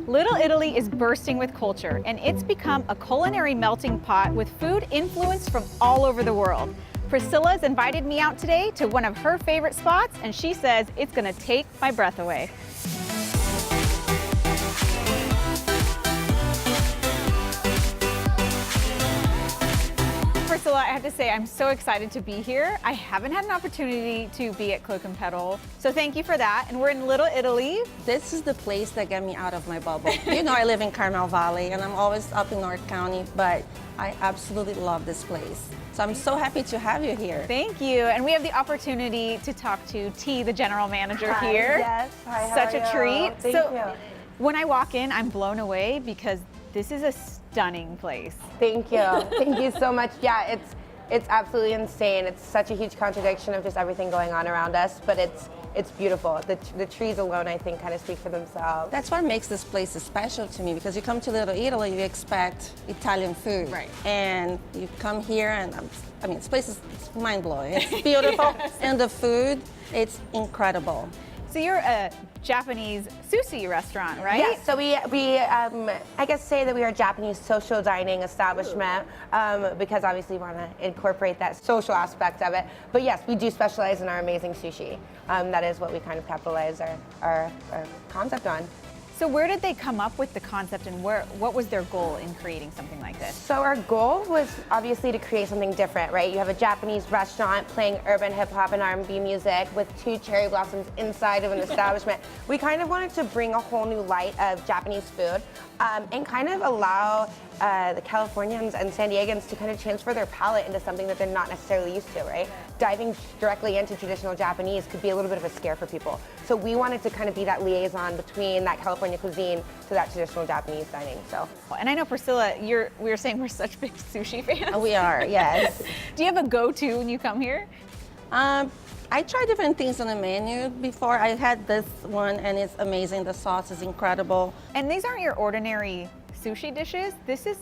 Little Italy is bursting with culture, and it's become a culinary melting pot with food influenced from all over the world. Priscilla's invited me out today to one of her favorite spots, and she says it's gonna take my breath away. Priscilla, I have to say I'm so excited to be here. I haven't had an opportunity to be at Cloak & Petal, so thank you for that. And we're in Little Italy. This is the place that got me out of my bubble. You know, I live in Carmel Valley and I'm always up in North County, but I absolutely love this place. So I'm so happy to have you here. Thank you. And we have the opportunity to talk to T, the general manager here. Yes. Hi, Such a treat. Thank you. When I walk in, I'm blown away because this is a stunning place. Thank you. Thank you so much. Yeah, it's absolutely insane. It's such a huge contradiction of just everything going on around us, but it's beautiful. The trees alone, I think, kind of speak for themselves. That's what makes this place special to me, because you come to Little Italy, you expect Italian food. Right. And you come here and, I mean, this place is mind-blowing. It's beautiful. And the food, it's incredible. So you're a Japanese sushi restaurant, right? Yes, so we I guess say that we are a Japanese social dining establishment because obviously we want to incorporate that social aspect of it. But yes, we do specialize in our amazing sushi. That is what we kind of capitalize our concept on. So where did they come up with the concept, and what was their goal in creating something like this? So our goal was obviously to create something different, right? You have a Japanese restaurant playing urban hip hop and R&B music with 2 cherry blossoms inside of an establishment. We kind of wanted to bring a whole new light of Japanese food and kind of allow the Californians and San Diegans to kind of transfer their palate into something that they're not necessarily used to, right? Diving directly into traditional Japanese could be a little bit of a scare for people. So we wanted to kind of be that liaison between that California cuisine to that traditional Japanese dining. So. And I know, Priscilla, we were saying we're such big sushi fans. We are, yes. Do you have a go-to when you come here? I tried different things on the menu before. I had this one and it's amazing. The sauce is incredible. And these aren't your ordinary sushi dishes. This is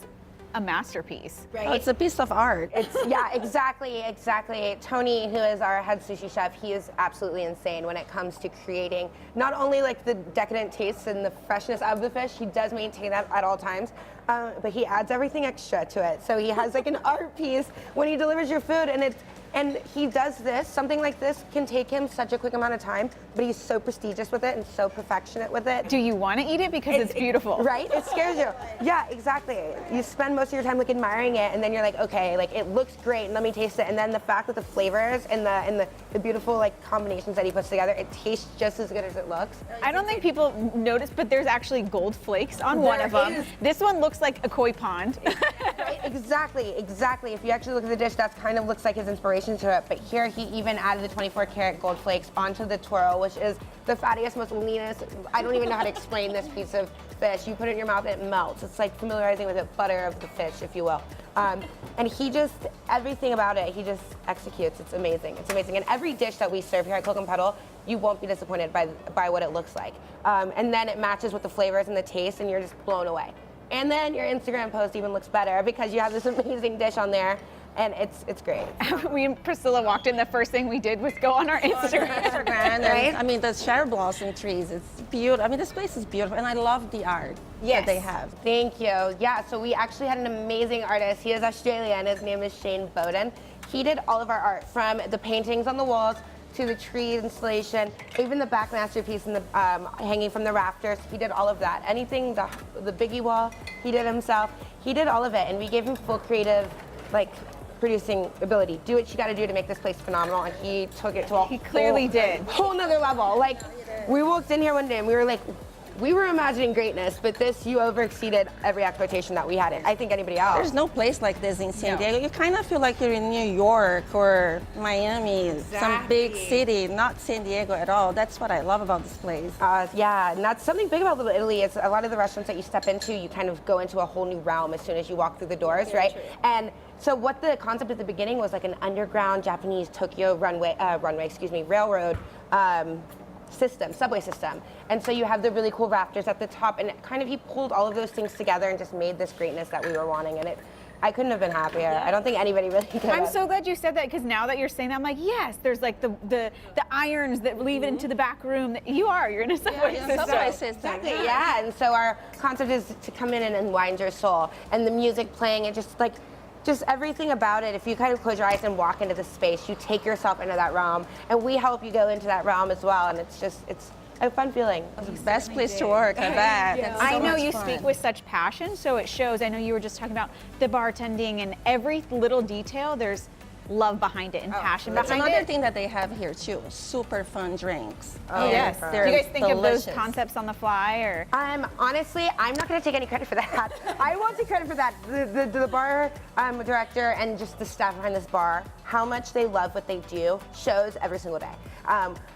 a masterpiece. Right. Oh, it's a piece of art. Yeah, exactly. Tony, who is our head sushi chef, he is absolutely insane when it comes to creating not only like the decadent tastes and the freshness of the fish, he does maintain that at all times, but he adds everything extra to it. So he has like an art piece when he delivers your food, and he does this, something like this can take him such a quick amount of time, but he's so prestigious with it and so perfectionate with it. Do you want to eat it because it's beautiful? Right? It scares you. Yeah, exactly. You spend most of your time like admiring it, and then you're like, okay, like it looks great, and let me taste it. And then the fact that the flavors and the beautiful like combinations that he puts together, it tastes just as good as it looks. I don't think people notice, but there's actually gold flakes on one of them. is. This one looks like a koi pond. Right? Exactly. If you actually look at the dish, that kind of looks like his inspiration to it. But here he even added the 24 karat gold flakes onto the toro, which is the fattiest, most leanest. I don't even know how to explain this piece of fish. You put it in your mouth and it melts. It's like familiarizing with the butter of the fish, if you will. And he just, everything about it, he just executes. It's amazing. It's amazing. And every dish that we serve here at Cloak & Petal, you won't be disappointed by what it looks like. And then it matches with the flavors and the taste, and you're just blown away. And then your Instagram post even looks better because you have this amazing dish on there, and it's great. We and Priscilla walked in, the first thing we did was go on our Instagram. Right? I mean, the cherry blossom trees, it's beautiful. I mean, this place is beautiful, and I love the art that they have. Thank you. Yeah, so we actually had an amazing artist. He is Australian. His name is Shane Bowden. He did all of our art, from the paintings on the walls to the tree installation, even the back masterpiece and the hanging from the rafters. He did all of that. Anything, the biggie wall, he did himself. He did all of it, and we gave him full creative, like, producing ability. Do what you got to do to make this place phenomenal, and he took it to a He clearly did. whole nother level. Like, we walked in here one day and we were like, we were imagining greatness, but you over-exceeded every expectation that we had. I think anybody else. There's no place like this in San Diego. You kind of feel like you're in New York or Miami, some big city, not San Diego at all. That's what I love about this place. Yeah, and that's something big about Little Italy. It's a lot of the restaurants that you step into, you kind of go into a whole new realm as soon as you walk through the doors, right? True. And so what the concept at the beginning was, like an underground Japanese Tokyo railroad subway system. And so you have the really cool rafters at the top, and kind of he pulled all of those things together and just made this greatness that we were wanting. And I couldn't have been happier. I don't think anybody really could. I'm so glad you said that, because now that you're saying that, I'm like, yes, there's like the irons that lead into the back room. You're in a subway system. Subway system. Exactly, yeah. And so our concept is to come in and unwind your soul, and the music playing, and just everything about it. If you kind of close your eyes and walk into the space, you take yourself into that realm, and we help you go into that realm as well. And it's a fun feeling. It's the best place to work, I bet. Yeah. I know you speak with such passion, so it shows. I know you were just talking about the bartending and every little detail. There's love behind it and passion That's behind another it. thing that they have here too. Super fun drinks. Oh yes. Do you guys think of those delicious. concepts on the fly, or? Honestly, I'm not going to take any credit for that. I won't take credit for that. The bar director and just the staff behind this bar, how much they love what they do shows every single day.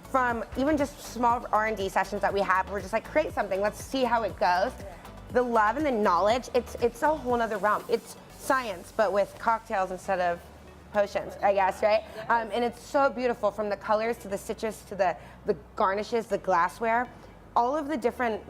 From even just small R&D sessions that we have, we're just like, create something, let's see how it goes. The love and the knowledge, it's a whole nother realm. It's science, but with cocktails instead of potions, I guess, right? And it's so beautiful, from the colors to the citrus to the garnishes, the glassware, all of the different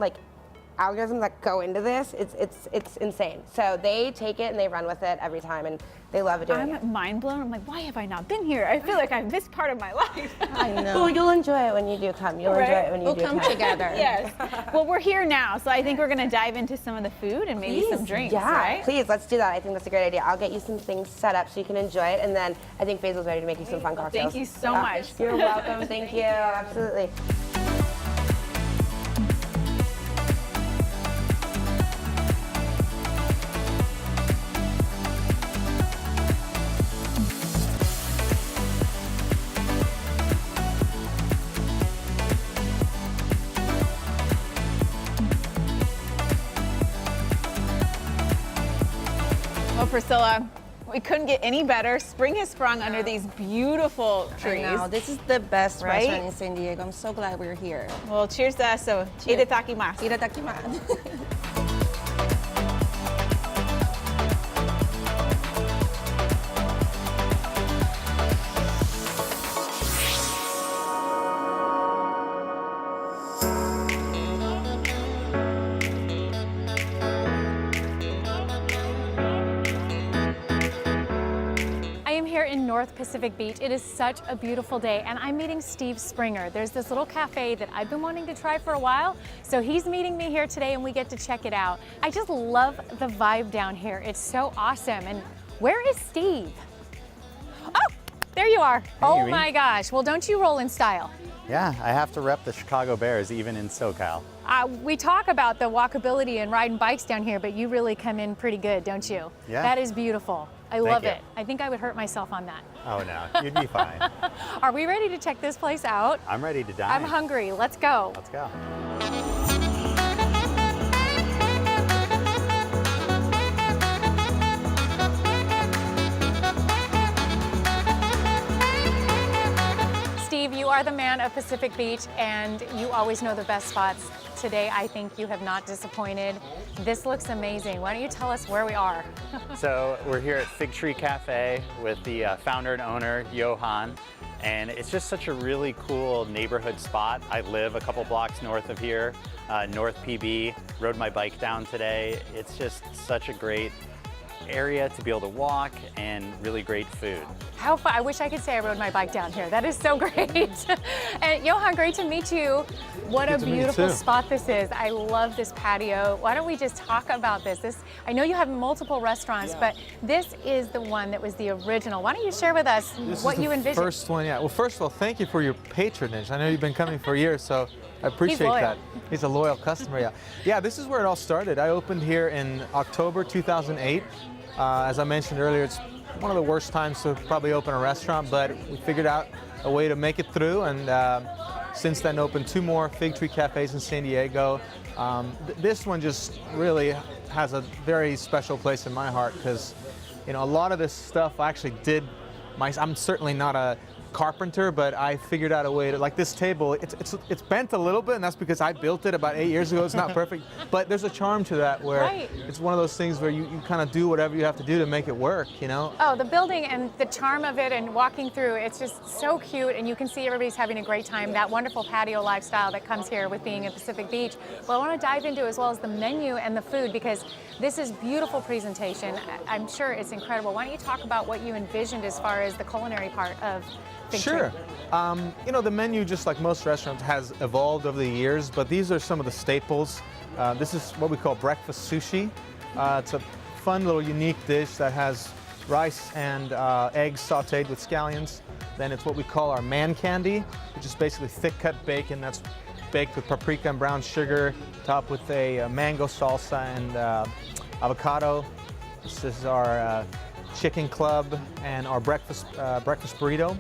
algorithms that go into this. It's insane. So they take it and they run with it every time, and they love doing it. I'm mind blown. I'm like, why have I not been here? I feel like I've missed part of my life. I know. Well, you'll enjoy it when you do come. You'll enjoy it when you do come come. together. Yes. Well, we're here now, so I think we're going to dive into some of the food and maybe some drinks, Yeah, right? please, let's do that. I think that's a great idea. I'll get you some things set up so you can enjoy it, and then I think Faisal's ready to make you some fun cocktails. Thank you so much. You're welcome. Thank you. Absolutely. Well, Priscilla, we couldn't get any better. Spring has sprung under these beautiful trees. I know. This is the best Right? restaurant in San Diego. I'm so glad we're here. Well, cheers to us. So, Cheers. itadakimasu. Itadakimasu. In North Pacific Beach. It is such a beautiful day, and I'm meeting Steve Springer. There's this little cafe that I've been wanting to try for a while, so he's meeting me here today and we get to check it out. I just love the vibe down here. It's so awesome. And where is Steve? Oh, there you are. Oh Amy. my gosh. Well, don't you roll in style? Yeah, I have to rep the Chicago Bears even in SoCal. We talk about the walkability and riding bikes down here, but you really come in pretty good, don't you? Yeah. That is beautiful. I Thank love you. it. I think I would hurt myself on that. Oh no, you'd be fine. Are we ready to check this place out? I'm ready to dine. I'm hungry. Let's go. Let's go. Steve, you are the man of Pacific Beach, and you always know the best spots. Today, I think you have not disappointed. This looks amazing. Why don't you tell us where we are? So we're here at Fig Tree Cafe with the founder and owner, Johan. And it's just such a really cool neighborhood spot. I live a couple blocks north of here, North PB. Rode my bike down today. It's just such a great area to be able to walk and really great food. How fun. I wish I could say I rode my bike down here. That is so great. And Johan, great to meet you. What a beautiful spot this is. I love this patio. Why don't we just talk about this? I know you have multiple restaurants, but this is the one that was the original. Why don't you share with us what you envisioned? First one, yeah. Well, first of all, thank you for your patronage. I know you've been coming for years, so I appreciate loyal. that. He's a loyal customer, yeah. Yeah, this is where it all started. I opened here in October 2008. As I mentioned earlier, it's one of the worst times to probably open a restaurant, but we figured out a way to make it through, and since then opened 2 more Fig Tree Cafes in San Diego. This one just really has a very special place in my heart because, you know, a lot of this stuff I actually did. I'm certainly not a carpenter, but I figured out a way to, like this table, it's bent a little bit, and that's because I built it about 8 years ago. It's not perfect, but there's a charm to that where Right. it's one of those things where you kind of do whatever you have to do to make it work, you know? Oh, the building and the charm of it and walking through, it's just so cute, and you can see everybody's having a great time. That wonderful patio lifestyle that comes here with being in Pacific Beach. Well, I want to dive into as well as the menu and the food, because this is beautiful presentation. I'm sure it's incredible. Why don't you talk about what you envisioned as far as the culinary part of Fig Tree? Sure. You know, the menu, just like most restaurants, has evolved over the years, but these are some of the staples. This is what we call breakfast sushi. It's a fun little unique dish that has rice and eggs sauteed with scallions. Then it's what we call our man candy, which is basically thick cut bacon that's baked with paprika and brown sugar, topped with a mango salsa and avocado. This is our chicken club and our breakfast burrito.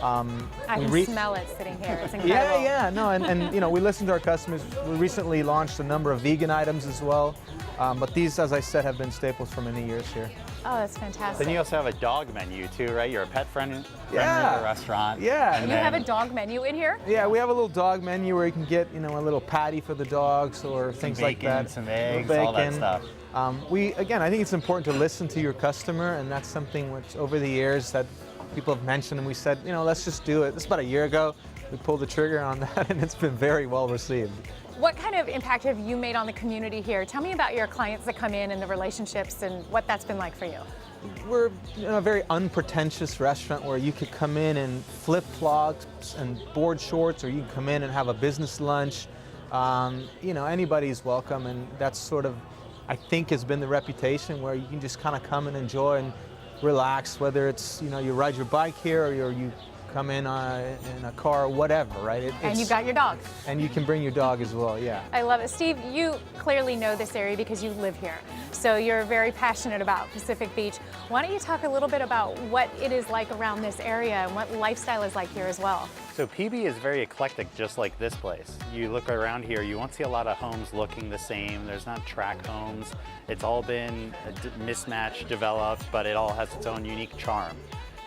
I can we smell it sitting here. It's incredible. Yeah, no, and you know, we listen to our customers. We recently launched a number of vegan items as well, but these, as I said, have been staples for many years here. Oh, that's fantastic. Then you also have a dog menu too, right? You're a pet friendly restaurant. Yeah. And You have a dog menu in here? Yeah, we have a little dog menu where you can get, you know, a little patty for the dogs or things like that. Some eggs, Bacon. all that stuff. Again, I think it's important to listen to your customer, and that's something which over the years that people have mentioned, and we said, you know, let's just do it. This is about a year ago. We pulled the trigger on that, and it's been very well received. What kind of impact have you made on the community here? Tell me about your clients that come in and the relationships and what that's been like for you. We're a very unpretentious restaurant where you could come in in flip-flops and board shorts, or you can come in and have a business lunch. You know, anybody's welcome, and that's sort of, I think, has been the reputation where you can just kind of come and enjoy and relax, whether it's, you know, you ride your bike here or you come in a car or whatever, right? And you've got your dog. And you can bring your dog as well, yeah. I love it. Steve, you clearly know this area because you live here. So you're very passionate about Pacific Beach. Why don't you talk a little bit about what it is like around this area and what lifestyle is like here as well? So PB is very eclectic, just like this place. You look around here, you won't see a lot of homes looking the same. There's not tract homes. It's all been mismatched, developed, but it all has its own unique charm.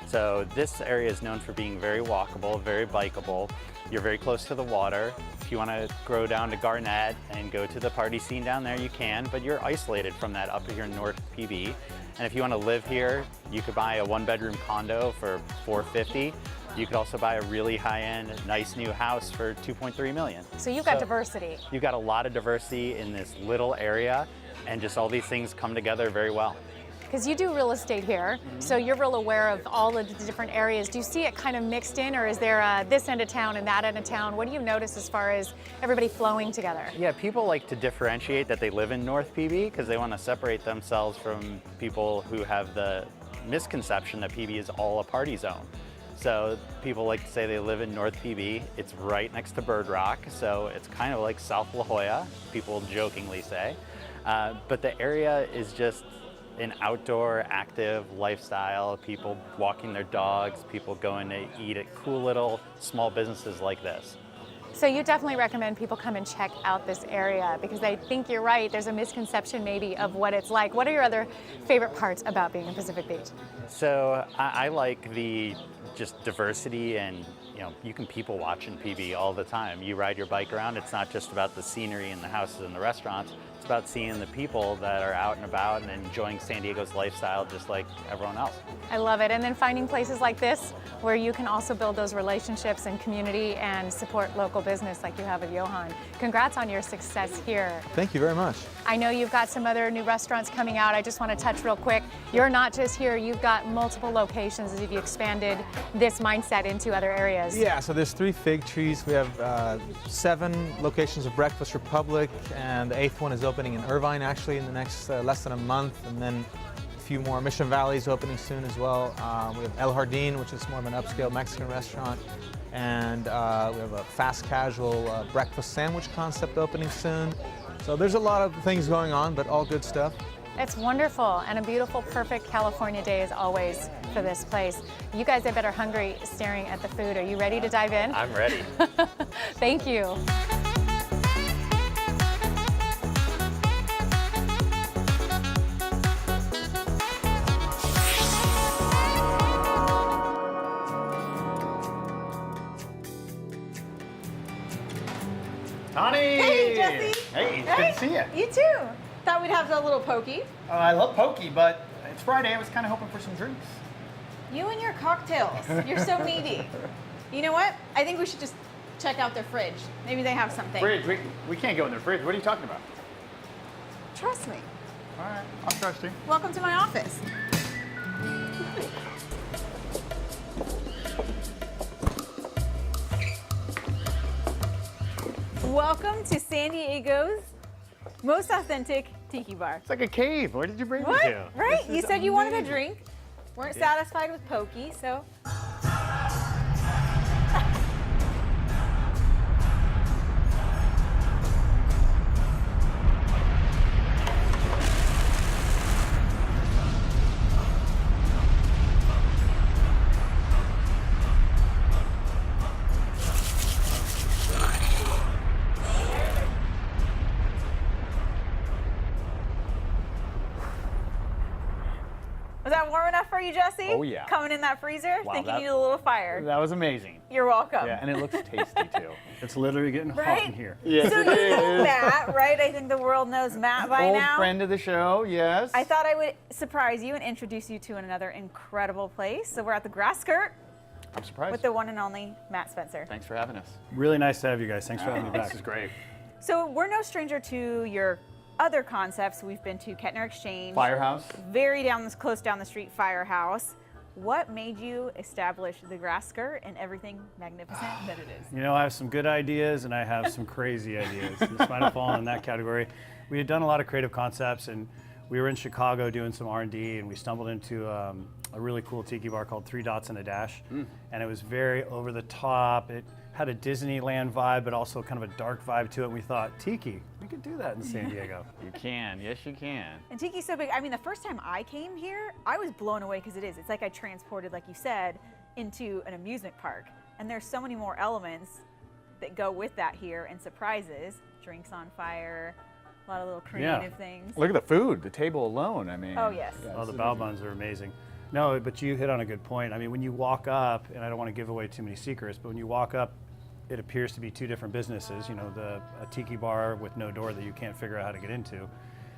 So this area is known for being very walkable, very bikeable. You're very close to the water. If you want to go down to Garnett and go to the party scene down there, you can, but you're isolated from that up here in North PB. And if you want to live here, you could buy a one-bedroom condo for $450. You could also buy a really high-end, nice new house for $2.3 million. So you've got diversity. You've got a lot of diversity in this little area, and just all these things come together very well. Because you do real estate here, so you're real aware of all of the different areas. Do you see it kind of mixed in, or is there this end of town and that end of town? What do you notice as far as everybody flowing together? Yeah, people like to differentiate that they live in North PB because they want to separate themselves from people who have the misconception that PB is all a party zone. So people like to say they live in North PB. It's right next to Bird Rock, so it's kind of like South La Jolla, people jokingly say. But the area is just an outdoor, active lifestyle, people walking their dogs, people going to eat at cool little small businesses like this. So you definitely recommend people come and check out this area, because I think you're right, there's a misconception maybe of what it's like. What are your other favorite parts about being in Pacific Beach? So I like the just diversity, and you can people watch in PB all the time. You ride your bike around, it's not just about the scenery and the houses and the restaurants, it's about seeing the people that are out and about and enjoying San Diego's lifestyle just like everyone else. I love it. And then finding places like this where you can also build those relationships and community and support local business like you have with Johan. Congrats on your success here. Thank you very much. I know you've got some other new restaurants coming out. I just want to touch real quick. You're not just here, you've got multiple locations as you've expanded this mindset into other areas. Yeah, so there's 3 Fig Trees. We have 7 locations of Breakfast Republic, and the 8th one is opening in Irvine actually in the next less than a month, and then a few more. Mission Valley's opening soon as well. We have El Jardín, which is more of an upscale Mexican restaurant, and we have a fast casual breakfast sandwich concept opening soon. So there's a lot of things going on, but all good stuff. It's wonderful, and a beautiful, perfect California day as always for this place. You guys, I bet, are hungry staring at the food. Are you ready to dive in? I'm ready. Thank you. Hey! Hey, Jesse. Hey, it's good to see you. You too. Thought we'd have a little pokey. I love pokey, but it's Friday. I was kind of hoping for some drinks. You and your cocktails. You're so needy. You know what? I think we should just check out their fridge. Maybe they have something. Fridge? We can't go in their fridge. What are you talking about? Trust me. All right, I'll trust you. Welcome to my office. Welcome to San Diego's most authentic tiki bar. It's like a cave. Where did you bring me What? to? Right? This You is said you wanted a amazing. drink. Weren't satisfied with pokey, so. Was that warm enough for you, Jesse? Oh, yeah. Coming in that freezer? Wow, Think you that- need a little fire. That was amazing. You're welcome. Yeah, and it looks tasty too. It's literally getting hot Right? in here. Yes, So you know Matt, right? I think the world knows Matt by Old now. friend of the show, yes. I thought I would surprise you and introduce you to another incredible place. So we're at the Grass Skirt I'm surprised. with the one and only Matt Spencer. Thanks for having us. Really nice to have you guys. Thanks for having me This back. is great. So we're no stranger to your other concepts. We've been to Kettner Exchange, Firehouse. very close down the street Firehouse. What made you establish the Grass Skirt and everything magnificent that it is? You know, I have some good ideas and I have some crazy ideas. This might have fallen in that category. We had done a lot of creative concepts, and we were in Chicago doing some R&D, and we stumbled into a really cool tiki bar called 3 Dots and a Dash. And it was very over the top. It had a Disneyland vibe, but also kind of a dark vibe to it. And we thought, tiki, we could do that in San Diego. You can. Yes, you can. And Tiki's so big. I mean, the first time I came here, I was blown away because it is. It's like I transported, like you said, into an amusement park. And there's so many more elements that go with that here and surprises. Drinks on fire, a lot of little creative things. Look at the food, the table alone. I mean. Oh, yes. Oh, the bao buns are amazing. No, but you hit on a good point. I mean, when you walk up, and I don't want to give away too many secrets, but when you walk up, it appears to be two different businesses. You know, a tiki bar with no door that you can't figure out how to get into.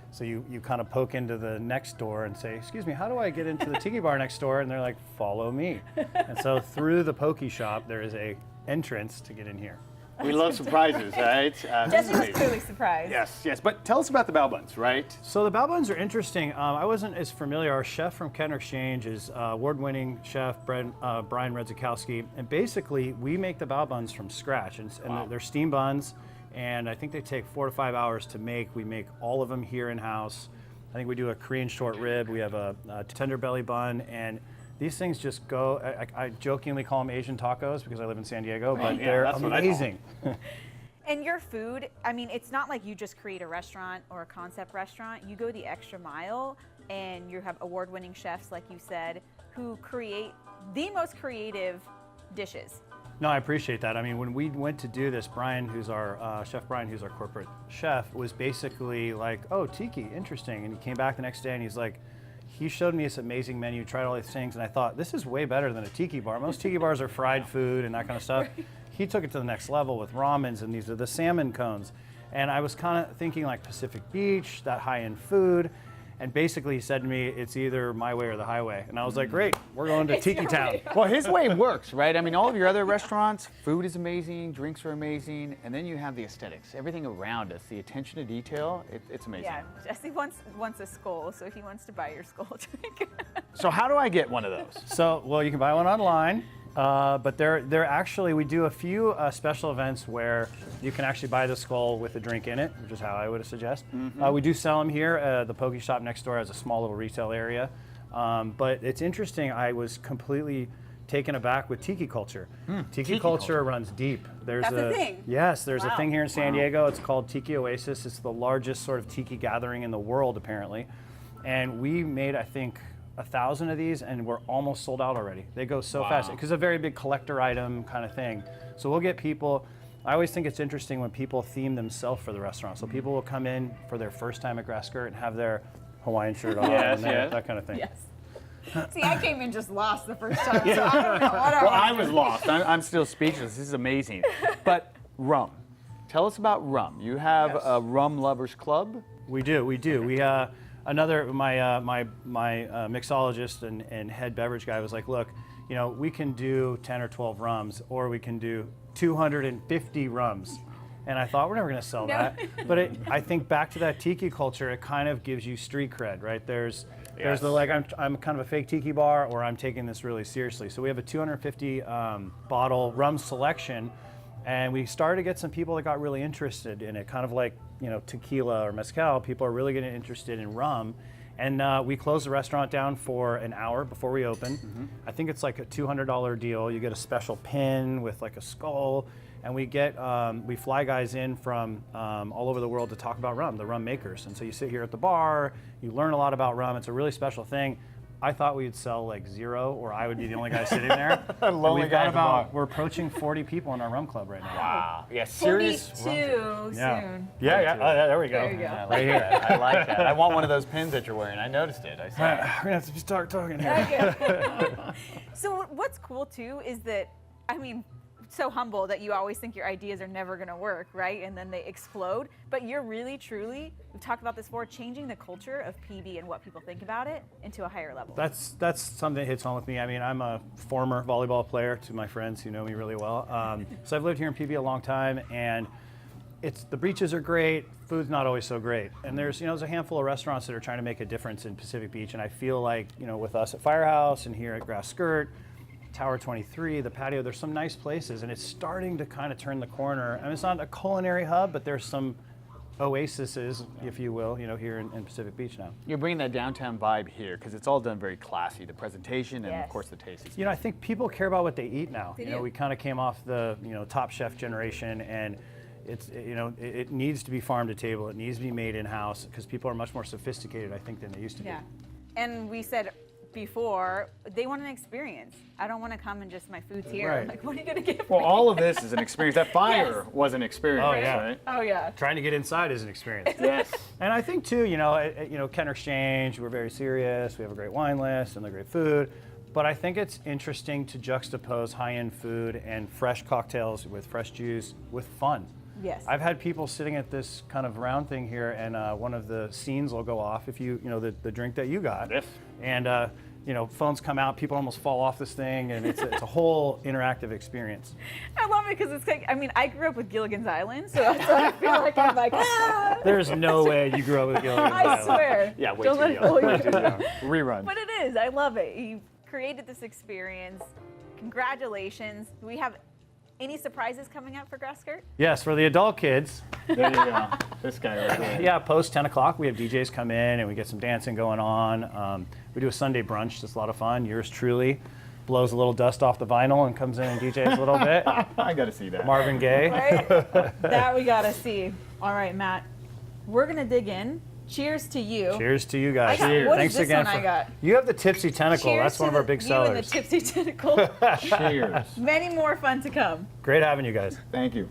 So you kind of poke into the next door and say, excuse me, how do I get into the tiki bar next door? And they're like, follow me. And so through the pokey shop, there is a entrance to get in here. We love surprises, right? Jesse was clearly surprised. Yes, yes. But tell us about the bao buns, right? So the bao buns are interesting. I wasn't as familiar. Our chef from Kettner Exchange is award-winning chef Brian Redzikowski, and basically we make the bao buns from scratch, and they're steam buns, and I think they take 4 to 5 hours to make. We make all of them here in-house. I think we do a Korean short rib. We have a tender belly bun, and these things just go. I jokingly call them Asian tacos because I live in San Diego, but yeah, they're that's what I call amazing. And your food, I mean, it's not like you just create a restaurant or a concept restaurant. You go the extra mile, and you have award-winning chefs, like you said, who create the most creative dishes. No, I appreciate that. I mean, when we went to do this, Brian, who's our Chef Brian, who's our corporate chef, was basically like, oh, tiki, interesting. And he came back the next day and he's like, he showed me this amazing menu, tried all these things, and I thought, this is way better than a tiki bar. Most tiki bars are fried food and that kind of stuff. He took it to the next level with ramens, and these are the salmon cones. And I was kind of thinking like Pacific Beach, that high-end food. And basically he said to me, it's either my way or the highway. And I was like, great, we're going to Tiki Town. Well, his way works, right? I mean, all of your other restaurants, food is amazing, drinks are amazing, and then you have the aesthetics, everything around us, the attention to detail, it's amazing. Yeah, Jesse wants a skull, so he wants to buy your skull drink. So how do I get one of those? So, well, you can buy one online. But they're actually, we do a few special events where you can actually buy the skull with a drink in it, which is how I would suggest. We do sell them here. The Poke Shop next door has a small little retail area. But it's interesting, I was completely taken aback with tiki culture. Tiki culture runs deep. There's That's a thing? Yes, there's a Wow. thing here in San Diego. It's called Tiki Oasis. It's the largest sort of tiki gathering in the world, apparently. And we made, I think, 1,000 of these, and we're almost sold out already. They go so fast because it's a very big collector item kind of thing. So we'll get people. I always think it's interesting when people theme themselves for the restaurant. So people will come in for their first time at Grass Skirt and have their Hawaiian shirt on, Yes, and yes. that kind of thing. Yes. See, I came in just lost the first time, so I don't know what Well, I was lost. I'm still speechless. This is amazing. But rum. Tell us about rum. You have a rum lovers club. We do. We my mixologist and head beverage guy was like, look, you know, we can do 10 or 12 rums, or we can do 250 rums. And I thought, we're never going to sell that. But I think back to that tiki culture, it kind of gives you street cred, right? There's the like, I'm kind of a fake tiki bar, or I'm taking this really seriously. So we have a 250 bottle rum selection, and we started to get some people that got really interested in it, kind of like, you know, tequila or mezcal. People are really getting interested in rum. And we closed the restaurant down for an hour before we open. I think it's like a $200 deal. You get a special pin with like a skull, and we fly guys in from all over the world to talk about rum, the rum makers. And so you sit here at the bar, you learn a lot about rum. It's a really special thing. I thought we'd sell like 0, or I would be the only guy sitting there. We're approaching 40 people in our rum club right now. Wow. Yeah, serious. 42 soon. Yeah. There we go. There you go. Yeah, right here. I like that. I want one of those pins that you're wearing. I noticed it. I saw it. We're gonna have to start talking here. So what's cool too is that, I mean, so humble that you always think your ideas are never going to work, right? And then they explode. But you're really, truly, we've talked about this before, changing the culture of PB and what people think about it into a higher level. That's something that hits home with me. I mean, I'm a former volleyball player, to my friends who know me really well. So I've lived here in PB a long time, and the beaches are great. Food's not always so great. And there's a handful of restaurants that are trying to make a difference in Pacific Beach. And I feel like, you know, with us at Firehouse and here at Grass Skirt, Tower 23, the patio, there's some nice places, and it's starting to kind of turn the corner. I mean, it's not a culinary hub, but there's some oases, if you will, you know, here in Pacific Beach now. You're bringing that downtown vibe here because it's all done very classy. The presentation and, of course, the taste. You know, I think people care about what they eat now. You know, we kind of came off the, you know, Top Chef generation, and it needs to be farm to table. It needs to be made in-house because people are much more sophisticated, I think, than they used to be. And we said before, they want an experience. I don't want to come and just my food's here. Right. Like, what are you going to get? Well, all of this is an experience. That fire was an experience, Oh, yeah. right? Oh yeah. Trying to get inside is an experience. Yes. And I think too, you know, Kenner Exchange, we're very serious. We have a great wine list and the great food. But I think it's interesting to juxtapose high-end food and fresh cocktails with fresh juice with fun. Yes. I've had people sitting at this kind of round thing here, and one of the scenes will go off if you know, the drink that you got. Yes. And you know, phones come out, people almost fall off this thing, and it's a whole interactive experience. I love it because it's like, I mean, I grew up with Gilligan's Island, so I feel like I'm like, ah! There's no way you grew up with Gilligan's I Island. swear. Yeah, way Don't too let it young. fool you. Way too young. Rerun. But it is. I love it. You created this experience. Congratulations. Do we have any surprises coming up for Grass Skirt? Yes, for the adult kids. There you go. This guy right there. Yeah, post 10 o'clock, we have DJs come in and we get some dancing going on. We do a Sunday brunch, that's a lot of fun. Yours truly blows a little dust off the vinyl and comes in and DJs a little bit. I got to see that. Marvin Gaye. Right? That we got to see. All right, Matt. We're going to dig in. Cheers to you. Cheers to you guys. Cheers. What is Thanks this again one I got? You have the Tipsy Tentacle. Cheers That's to one of our big you and the sellers. Tipsy Tentacle. Cheers. Many more fun to come. Great having you guys. Thank you.